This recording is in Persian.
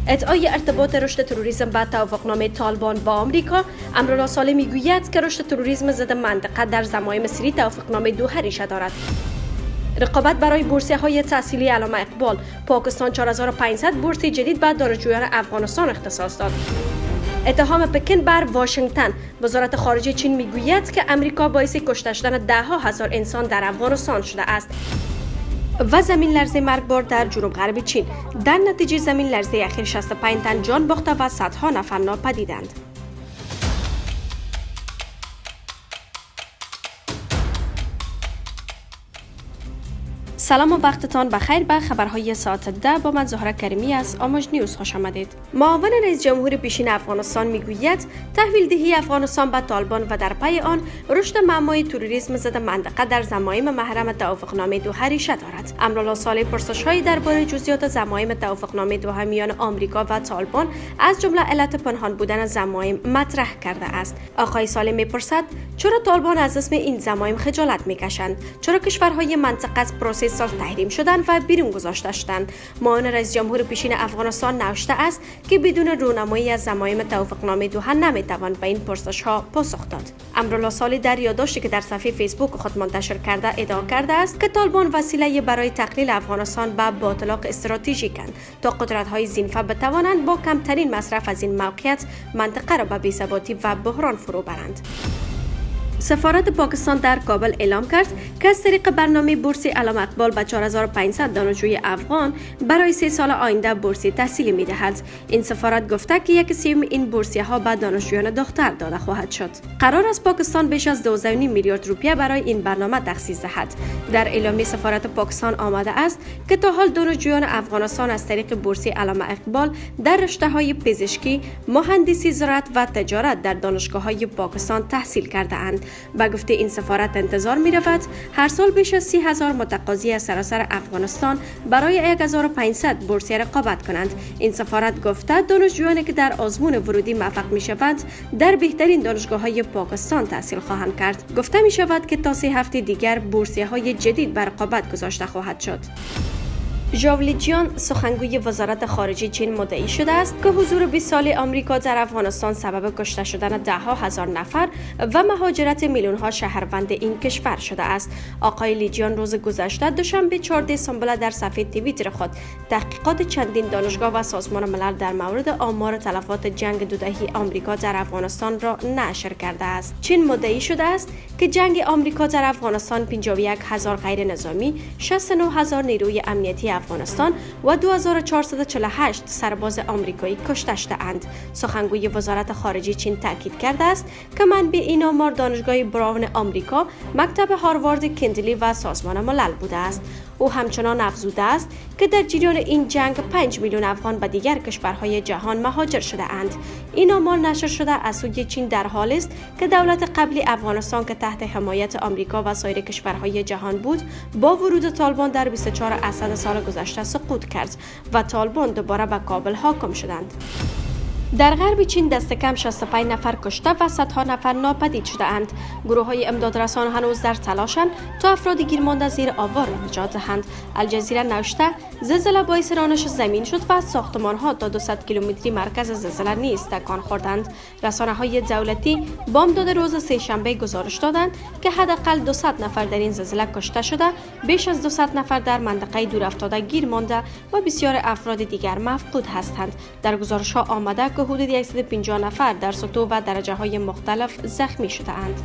ادعای ارتباط رشد تروریسم با توافقنامه طالبان با آمریکا. امرالله صالح میگوید که رشد تروریسم ضد منطقه در ضمایم مصری توافقنامه دوحه ریشه دارد. رقابت برای بورسیه‌های تحصیلی علامه اقبال. پاکستان 4500 بورس جدید به دانشجویان افغانستان اختصاص داد. اتهام پکن بر واشنگتن. وزارت خارجه چین میگوید که امریکا باعث کشته شدن ده‌ها هزار انسان در افغانستان شده است. و زمین لرزه مرگبار در جنوب غرب چین. در نتیجه زمین لرزه اخیر 65 تن جان باخته و صدها نفر ناپدیدند. سلام و وقتتان بخیر. به خبرهای ساعت 10 با من زهره کریمی از آموز نیوز خوش آمدید. معاون رئیس جمهور پیشین افغانستان میگوید تحویل دهی افغانستان به طالبان و در پی آن رشد معمای تروریسم ضد منطقه در ضمایم محرم توافقنامه دوحه ریشه دارد. امرالله صالح پرسش‌هایی درباره جزئیات ضمایم توافقنامه دوحه میان آمریکا و طالبان از جمله علت پنهان بودن ضمایم مطرح کرده است. آقای صالح میپرسد چرا طالبان از اسم این ضمایم خجالت میکشند؟ چرا کشورهای منطقه از پروسه سال تحریم شدند و بیرون گذاشته شدند؟ معاون رئیس جمهور پیشین افغانستان نوشته است که بدون رونمایی از ضمایم توافقنامه دوحه نمیتوان به این پرسش‌ها پاسخ داد. امرالله صالح در یادداشتی که در صفحه فیسبوک خود منتشر کرده ادعا کرده است که طالبان وسیله برای تقلیل افغانستان به باطلاق استراتژیکند تا قدرت‌های زینفه بتوانند با کمترین مصرف از این موقعیت منطقه را به بی‌ثباتی و بحران فرو برند. سفارت پاکستان در کابل اعلام کرد که از طریق برنامه بورس علامه اقبال به 4500 دانشجوی افغان برای 3 سال آینده بورس تحصیلی می‌دهد. این سفارت گفته که 1/3 این بورسیه‌ها به دانشجویان دختر داده خواهد شد. قرار است پاکستان بیش از 12.5 میلیارد روپیه برای این برنامه تخصیص دهد. در اعلامیه سفارت پاکستان آمده است که تا حال دانشجویان افغانستان از طریق بورس علامه اقبال در رشته‌های پزشکی، مهندسی زراعت و تجارت در دانشگاه‌های پاکستان تحصیل کرده‌اند. با گفته این سفارت انتظار می رود هر سال بیش از 30,000 متقاضی از سراسر افغانستان برای 1500 بورسیه رقابت کنند. این سفارت گفته دانشجویانی که در آزمون ورودی موفق می شوند در بهترین دانشگاه های پاکستان تحصیل خواهند کرد. گفته می شود که تا 3 هفته دیگر بورسیه های جدید بر رقابت گذاشته خواهد شد. ژاو لیجیان سخنگوی وزارت خارجه چین مدعی شده است که حضور 20 ساله آمریکا در افغانستان سبب کشته شدن ده‌ها هزار نفر و مهاجرت میلیون‌ها شهروند این کشور شده است. آقای لیجیان روز گذشته دوشنبه 14 سامبل در صفحه توییتر خود تحقیقات چندین دانشگاه و سازمان ملل در مورد آمار تلفات جنگ دودهی آمریکا در افغانستان را نشر کرده است. چین مدعی شده است که جنگ آمریکا در افغانستان 51,000 غیر نظامی، 69,000 نیروی امنیتی افغانستان و 2448 سرباز آمریکایی کشته شده‌اند. سخنگوی وزارت خارجه چین تاکید کرده است که منبع این آمار دانشگاه براون آمریکا، مکتب هاروارد کندلی و سازمان ملل بوده است. او همچنان افزوده است که در جریان این جنگ 5 میلیون افغان به دیگر کشورهای جهان مهاجر شده اند. این آمار نشر شده از سوی چین در حالی است که دولت قبلی افغانستان که تحت حمایت آمریکا و سایر کشورهای جهان بود با ورود طالبان در 24 اسد سال گذشته سقوط کرد و طالبان دوباره به کابل حاکم شدند. در غرب چین دست کم 65 نفر کشته و صدها نفر ناپدید شده اند. گروه های امدادرسان هنوز در تلاشند تا افراد گیرمانده زیر آوار را نجات دهند. الجزیره نوشته زلزله باعث رانش زمین شد و ساختمان ها تا 200 کیلومتری مرکز زلزله نیز تکان خوردند. رسانه های دولتی بامداد روز سه‌شنبه گزارش دادند که حداقل 200 نفر در این زلزله کشته شده، بیش از 200 نفر در منطقه دورافتاده گیر مانده و بسیار افراد دیگر مفقود هستند. در گزارش ها آمده که حدود 150 نفر در سطوح و درجه های مختلف زخمی شده اند.